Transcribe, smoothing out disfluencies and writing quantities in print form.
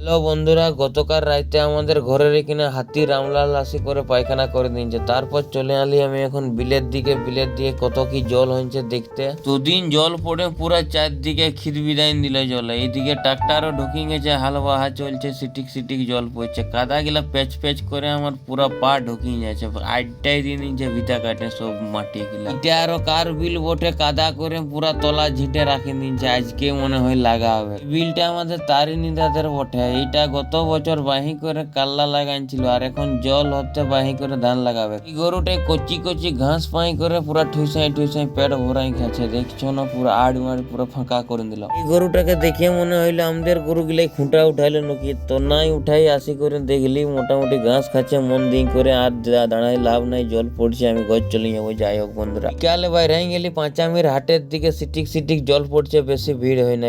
Hello বন্ধুরা, গতকাল রাইতে আমাদের ঘরের এখানে হাতি রামলাল আসি করে পায়খানা করে দিয়েছে। তারপর চলে আলি আমি এখন বিলের দিকে। বিলের দিকে কত কি জল হয়েছে দেখতে। দুদিন জল পড়ে পুরা চারদিকে খিদবিদাইন দিল জলে। এইদিকে ট্রাক্টারও ঢুকিয়ে গেছে, হাল বাহা চলছে, সিটিক সিটিক জল পড়ছে। কাদা গিলা প্যাচ প্যাচ করে আমার পুরা পা ঢুকিয়ে যাচ্ছে। আড্ডাই দিয়ে নিচ্ছে ভিতা কাটে সব মাটি গিলা। এটা আরো কার বিল বটে, কাদা করে পুরা তলা ঝিটে রাখে নিচ্ছে। আজকে মনে হয় লাগা হবে বিলটা আমাদের তারিণী দাদের বটে। এইটা গত বছর বাহি করে কাল্লা লাগাইছিল, আর এখন জল হতে বাহি করে ধান লাগাবে। এই গরুটাই কচি কচি ঘাস পাই করে পুরা ঠুসাই ঠুসাই পেট ভরাই খাচ্ছে। দেখছো না পুরা আড় মাড় পুরো ফাঁকা করে দিল। এই গরুটাকে দেখে মনে হইলো আমাদের গরু গিলাই খুঁটা উঠাইলো নাকি, তো নাই উঠাই আসি করে দেখলি মোটামুটি ঘাস খাচ্ছে মন দিন করে। আর দাঁড়াই লাভ নাই, জল পড়ছে, আমি ঘর চলে যাবো। যাই হোক বন্ধুরা, বিকালে বাইরে গেলি পাঁচামির হাটের দিকে, সিটিক সিটিক জল পড়ছে, বেশি ভিড় হয় না।